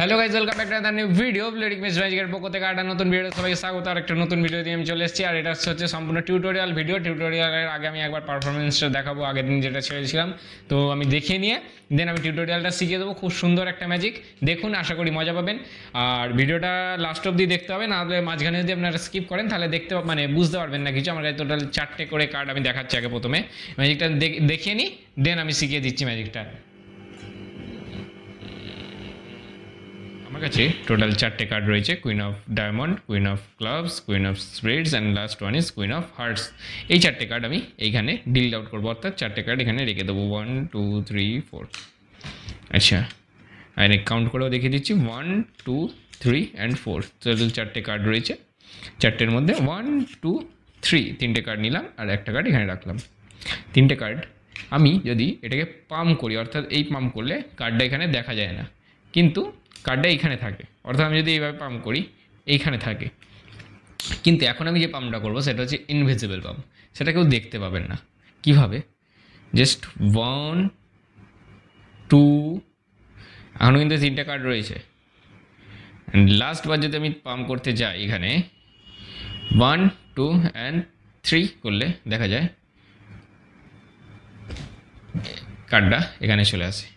Hello guys, welcome back to other new video. Bleeding miss ম্যাজিকের পক্ষ থেকে একটা নতুন ভিডিও সবাইকে স্বাগত। আর একটা নতুন ভিডিও দিয়ে আমি চলে এসেছি। আর এটা হচ্ছে সম্পূর্ণ টিউটোরিয়াল ভিডিও। টিউটোরিয়ালের আগে আমি একবার পারফরমেন্সটা দেখাবো, আগের দিন যেটা ছেড়েছিলাম। তো আমি দেখিয়ে নিয়ে দেন আমি টিউটোরিয়ালটা শিখিয়ে দেবো। খুব সুন্দর একটা ম্যাজিক, দেখুন, আশা করি মজা পাবেন। আর ভিডিওটা লাস্ট অবধি দেখতে হবে, না হলে মাঝখানে যদি আপনারা স্কিপ করেন তাহলে বুঝতে পারবেন না কিছু। আমার কাছে টোটাল 4টে করে কার্ড আমি দেখাচ্ছি। আগে প্রথমে ম্যাজিকটা দেখিয়ে নিই, দেন আমি শিখিয়ে দিচ্ছি ম্যাজিকটা। আমার কাছে টোটাল 4টে কার্ড রয়েছে। Queen of diamond, queen of clubs, queen of spades and last one is queen of hearts. এই 4টে কার্ড আমি এইখানে ডিল আউট করবো, অর্থাৎ 4টে কার্ড এখানে রেখে দেবো। 1 2 3 4। আচ্ছা, আর কাউন্ট করেও দেখিয়ে দিচ্ছি। 1 2 3 অ্যান্ড 4। টোটাল 4টে কার্ড রয়েছে। 4টের মধ্যে 1 2 3 3টে কার্ড নিলাম আর একটা কার্ড এখানে রাখলাম। 3টে কার্ড আমি যদি এটাকে পাম্প করি, অর্থাৎ এই পাম্প করলে কার্ডটা এখানে দেখা যায় না, কিন্তু কার্ডটা এইখানে থাকে। অর্থাৎ আমি যদি এইভাবে পাম্প করি, এইখানে থাকে। কিন্তু এখন আমি যে পাম্পটা করবো সেটা হচ্ছে ইনভিজিবল পাম্প, সেটা কেউ দেখতে পাবেন না। কিভাবে? জাস্ট 1 2, এখনও কিন্তু 3টে কার্ড রয়েছে। লাস্ট বার যদি আমি পাম্প করতে যাই, এখানে 1 2 অ্যান্ড 3 করলে দেখা যায় কার্ডটা এখানে চলে আসে।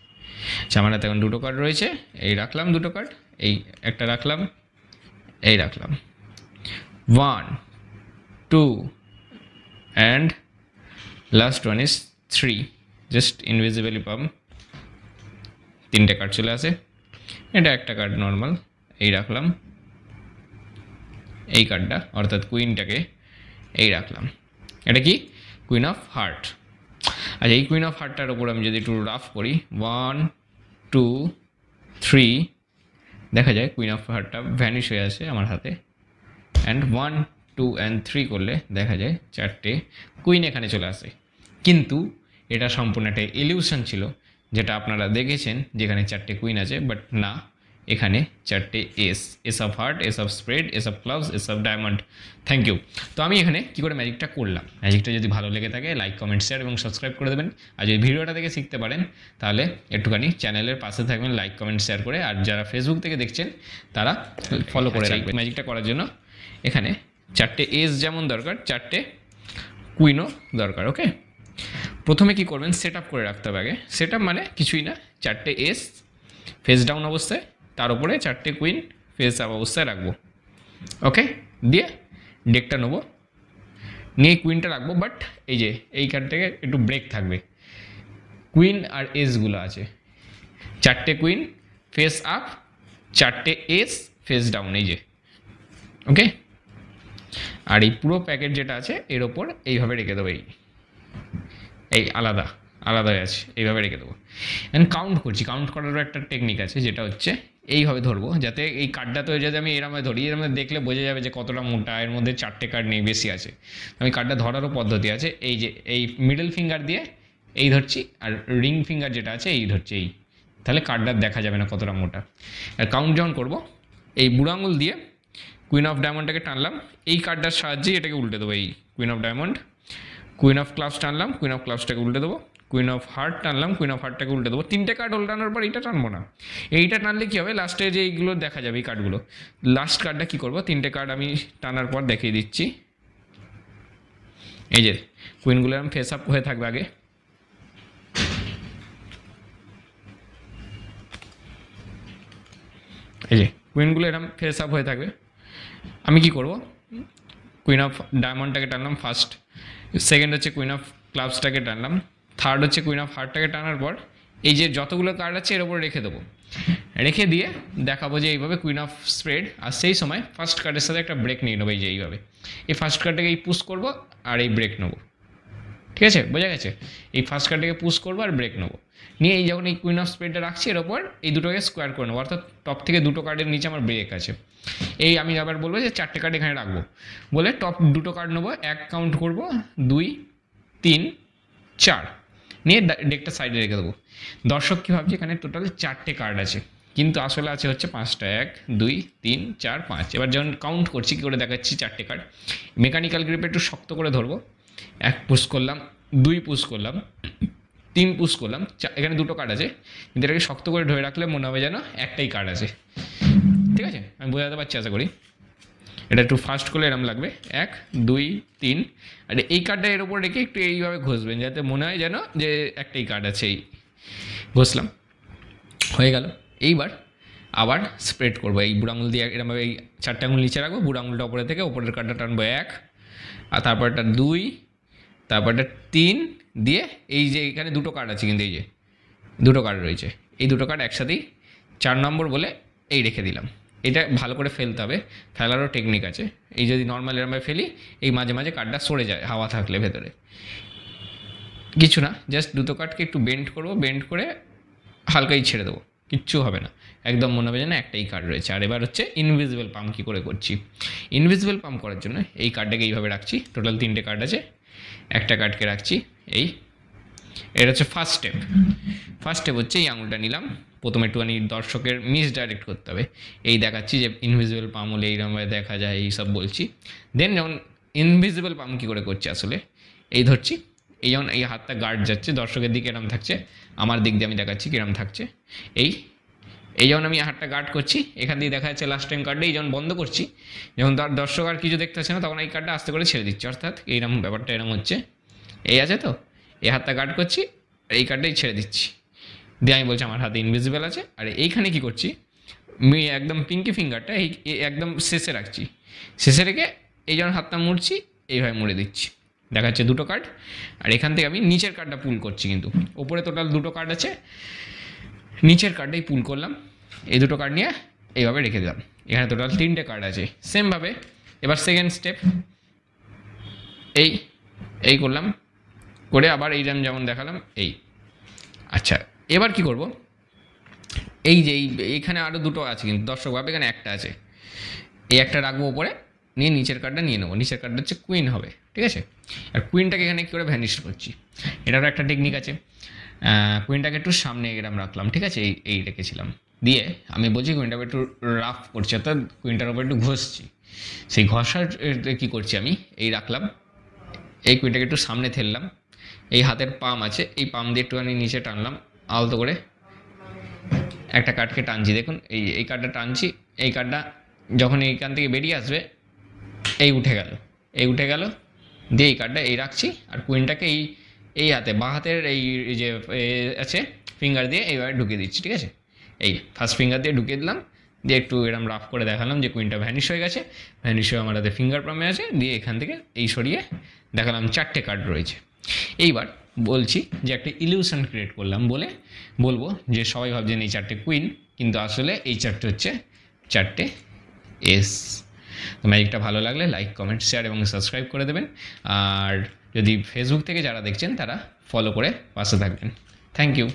আচ্ছা, আমার হাতে এখন 2টো কার্ড রয়েছে। এই রাখলাম 2টো কার্ড, এই একটা রাখলাম, এই রাখলাম। 1 2 and last one is 3। Just invisibly pump, 3টে কার্ড চলে আসে। এটা একটা কার্ড নর্মাল, এই রাখলাম। এই কার্ডটা অর্থাৎ কুইনটাকে এই রাখলাম। এটা কি? Queen of heart. আচ্ছা, এই কুইন অফ হার্টটার ওপর আমি যদি একটু রাফ করি, 1 2 3, দেখা যায় কুইন অফ হার্টটা ভ্যানিশ হয়ে আসে আমার হাতে। অ্যান্ড 1 2 অ্যান্ড 3 করলে দেখা যায় 4টে কুইন এখানে চলে আসে। কিন্তু এটা সম্পূর্ণ একটা ইলিউশন ছিল, যেটা আপনারা দেখেছেন যেখানে 4টে কুইন আছে, বাট না, এখানে 4টে ace of heart, ace of spade, ace of clubs, ace of diamond. Thank you. তো আমি এখানে কী করে ম্যাজিকটা করলাম, ম্যাজিকটা যদি ভালো লেগে থাকে লাইক কমেন্ট শেয়ার এবং সাবস্ক্রাইব করে দেবেন। আর যদি ভিডিওটা থেকে শিখতে পারেন তাহলে একটুখানি চ্যানেলের পাশে থাকবেন লাইক কমেন্ট শেয়ার করে। আর যারা ফেসবুক থেকে দেখছেন তারা ফলো করে রাখবেন। ম্যাজিকটা করার জন্য এখানে 4টে এস যেমন দরকার, 4টে কুইনও দরকার। ওকে, প্রথমে কি করবেন, সেট আপ করে রাখতে হবে আগে। সেট আপ মানে কিছুই না, 4টে এস ফেস ডাউন অবস্থায়, তার উপরে 4টে কুইন ফেস আপ অবস্থায় রাখবো। ওকে, দিয়ে ডেকটা নেবো, নিয়ে কুইনটা রাখবো। বাট এই যে এইখান থেকে একটু ব্রেক থাকবে, কুইন আর এসগুলো আছে। 4টে কুইন ফেস আপ, 4টে এস ফেস ডাউন, এই যে। ওকে, আর এই পুরো প্যাকেট যেটা আছে এর ওপর এইভাবে রেখে দেবো। এই আলাদা আলাদা আছে, এইভাবে রেখে দেবো। অ্যান্ড কাউন্ট করছি। কাউন্ট করারও একটা টেকনিক আছে, যেটা হচ্ছে এইভাবে ধরবো, যাতে এই কার্ডটা তো যাতে আমি এরমভাবে ধরি, এরমভাবে দেখলে বোঝা যাবে যে কতটা মোটা, এর মধ্যে 4টে কার্ড নেই, বেশি আছে। আমি কার্ডটা ধরারও পদ্ধতি আছে। এই যে এই মিডল ফিঙ্গার দিয়ে এই ধরছি, আর রিং ফিঙ্গার যেটা আছে এই ধরছি, এই, তাহলে কার্ডটা দেখা যাবে না কতটা মোটা। আর কাউন্ট যখন করবো, এই বুড়ো আঙুল দিয়ে কুইন অফ ডায়মন্ডটাকে টানলাম, এই কার্ডটার সাহায্যেই এটাকে উল্টে দেবো। এই queen of diamond, queen of clubs টানলাম, কুইন অফ ক্লাবসটাকে উল্টে দেবো। কুইন অফ হার্ট টানলাম, কুইন অফ হার্টটাকে উল্টে দেবো। 3টে কার্ড উল্টানোর পর এইটা টানবো না। এইটা টানলে কী হবে, লাস্টে যে এইগুলো দেখা যাবে, এই কার্ডগুলো। লাস্ট কার্ডটা কী করবো, 3টে কার্ড আমি টানার পর দেখিয়ে দিচ্ছি। এই যে কুইনগুলো এরকম ফেস আপ হয়ে থাকবে আগে। এই যে কুইনগুলো এরকম ফেস আপ হয়ে থাকবে। আমি কি করব, কুইন অফ ডায়মন্ডটাকে টানলাম ফার্স্ট, সেকেন্ড হচ্ছে কুইন অফ ক্লাবসটাকে টানলাম, থার্ড হচ্ছে কুইন অফ হার্টটাকে টানার পর এই যে যতগুলো কার্ড আছে এর ওপর রেখে দেবো। রেখে দিয়ে দেখাবো যে এইভাবে কুইন অফ স্প্রেড, আর সেই সময় ফার্স্ট কার্ডের সাথে একটা ব্রেক নিয়ে নেবো। এই যে এইভাবে এই ফার্স্ট কার্ডটাকে এই পুশ করবো আর এই ব্রেক নেবো। ঠিক আছে, বোঝা গেছে? এই ফার্স্ট কার্ডটাকে পুশ করবো আর ব্রেক নেবো। নিয়ে এই যখন এই কুইন অফ স্পেডটা রাখছি, এর ওপর এই দুটোকে স্কোয়ার করে নেবো, অর্থাৎ টপ থেকে 2টো কার্ডের নিচে আমার ব্রেক আছে। এই আমি আবার বলবো যে 4টে কার্ড এখানে রাখবো বলে টপ 2টো কার্ড নেবো, 1 কাউন্ট করবো, 2 3 4, নিয়ে ডেকটা সাইডে রেখে দেবো। দর্শক কী ভাবছে, এখানে টোটাল 4টে কার্ড আছে, কিন্তু আসলে আছে হচ্ছে 5টা। 1 2 3 4 5। এবার যখন কাউন্ট করছি কী করে দেখাচ্ছি 4টে কার্ড। মেকানিক্যাল গ্রিপে একটু শক্ত করে ধরবো, 1 পুশ করলাম, 2 পুশ করলাম, 3 পুশ করলাম, এখানে 2টো কার্ড আছে, কিন্তু এটাকে শক্ত করে ধরে রাখলে মনে হবে যেন একটাই কার্ড আছে, ঠিক আছে? আমি বোঝাতে পারছি আশা করি। এটা একটু ফাস্ট করলে এরম লাগবে, 1 2 3, আর এই কার্ডটা এর ওপর রেখে একটু এইভাবে ঘষবেন যাতে মনে হয় যেন যে একটাই কার্ড আছে। এই ঘষলাম, হয়ে গেল। এইবার আবার স্প্রেড করবো, এই বুড়ো আঙুল দিয়ে এরমভাবে এই 4টে আঙুল নিচে রাখবো, বুড়ো আঙুলটা ওপরে থেকে ওপরের কার্ডটা টানবো 1, আর তারপরটা 2, তারপরটা 3 দিয়ে এই যে এখানে 2টো কার্ড আছে, কিন্তু এই যে 2টো কার্ড রয়েছে, এই 2টো কার্ড একসাথেই 4 নম্বর বলে এই রেখে দিলাম। এটা ভালো করে ফেলতে হবে, ফেলারও টেকনিক আছে। এই যদি নর্মাল এরমভাবে ফেলি, এই মাঝে মাঝে কার্ডটা সরে যায় হাওয়া থাকলে ভেতরে, কিছু না, জাস্ট 2টো কার্ডকে একটু বেন্ড করবো, বেন্ড করে হালকাই ছেড়ে দেবো, কিচ্ছু হবে না, একদম মনে হবে যেন একটাই কার্ড রয়েছে। আর এবার হচ্ছে ইনভিজিবল পাম্প কী করে করছি। ইনভিজিবল পাম্প করার জন্য এই কার্ডটাকে এইভাবে রাখছি, টোটাল 3টে কার্ড আছে, একটা কার্ডকে রাখছি এই, এটা হচ্ছে ফার্স্ট স্টেপ। ফার্স্ট স্টেপ হচ্ছে এই আঙুলটা নিলাম, প্রথমে একটুখানি দর্শকের মিসডাইরেক্ট করতে হবে, এই দেখাচ্ছি যে ইনভিজিবল পাম্প হলে এইরকমভাবে দেখা যায়, এই সব বলছি। দেন যেমন ইনভিজিবল পাম্প কী করে করছি আসলে, এই ধরছি, এই যেমন এই হাতটা গার্ড যাচ্ছে দর্শকের দিকে এরম থাকছে, আমার দিক দিয়ে আমি দেখাচ্ছি কীরম থাকছে। এই যেমন আমি হাতটা গার্ড করছি, এখান দিয়ে দেখা যাচ্ছে লাস্ট টাইম কার্ডে, এই যেমন বন্ধ করছি, যখন তার দর্শক আর কিছু দেখতে পাচ্ছে না, তখন এই কার্ডটা আস্তে করে ছেড়ে দিচ্ছি, অর্থাৎ এইরকম ব্যাপারটা এরকম হচ্ছে। এই আছে তো, এই হাতটা গার্ড করছি, এই কার্ডটাই ছেড়ে দিচ্ছি, দিয়ে আমি বলছি আমার হাতে ইনভিজিবল আছে। আর এইখানে কি করছি, আমি একদম পিঙ্কি ফিঙ্গারটা এই একদম শেষে রাখছি, শেষে রেখে এই যেমন হাতটা মুড়ছি, এইভাবে মুড়ে দিচ্ছি, দেখা যাচ্ছে 2টো কার্ড। আর এখান থেকে আমি নিচের কার্ডটা পুল করছি, কিন্তু ওপরে টোটাল 2টো কার্ড আছে, নিচের কার্ডটাই পুল করলাম, এই 2টো কার্ড নিয়ে এইভাবে রেখে দিলাম, এখানে টোটাল 3টে কার্ড আছে। সেমভাবে এবার সেকেন্ড স্টেপ, এই করলাম, করে আবার এই যেমন দেখালাম এই। আচ্ছা, এবার কি করব, এই যে এইখানে আরও 2টো আছে, কিন্তু দর্শক ভাবে এখানে একটা আছে, এই একটা রাখবো ওপরে, নিয়ে নিচের কার্ডটা নিয়ে নেবো, নিচের কার্ডটা হচ্ছে কুইন হবে, ঠিক আছে? আর কুইনটাকে এখানে কী করে ভ্যানিশ করছি, এটারও একটা টেকনিক আছে। কুইনটাকে একটু সামনে এরম রাখলাম, ঠিক আছে? এই রেখেছিলাম, দিয়ে আমি বলছি কুইনটাকে একটু রাফ করছি, অর্থাৎ কুইনটার ওপর একটু ঘষছি। সেই ঘষার কী করছি আমি, এই রাখলাম, এই কুইনটাকে একটু সামনে ঠেললাম, এই হাতের পাম আছে, এই পাম দিয়ে একটুখানি নিচে টানলাম আলতো করে, একটা কার্ডকে টানছি, দেখুন এই কার্ডটা টানছি, এই কার্ডটা যখন এইখান থেকে বেরিয়ে আসবে, এই উঠে গেল, দিয়ে এই কার্ডটা এই রাখছি, আর কুইনটাকে এই হাতে বাঁ হাতের এই যে আছে ফিঙ্গার দিয়ে এইভাবে ঢুকিয়ে দিচ্ছি, ঠিক আছে? এই ফার্স্ট ফিঙ্গার দিয়ে ঢুকিয়ে দিলাম, দিয়ে একটু এরম রাফ করে দেখালাম যে কুইনটা ভ্যানিশ হয়ে গেছে, ভ্যানিশ হয়ে আমার হাতে ফিঙ্গার পামে আছে, দিয়ে এখান থেকে এই সরিয়ে দেখালাম 4টে কার্ড রয়েছে। এইবার বলছি যে একটা ইলিউশন ক্রিয়েট করলাম, বলবো যে সবাই ভাবছেন এই 4টে কুইন, কিন্তু আসলে এই 4টে হচ্ছে 4টে এস। তো ম্যাজিকটা ভালো লাগলে লাইক, কমেন্ট, শেয়ার এবং সাবস্ক্রাইব করে দেবেন। আর যদি ফেসবুক থেকে যারা দেখছেন তারা ফলো করে পাশে থাকবেন। Thank you.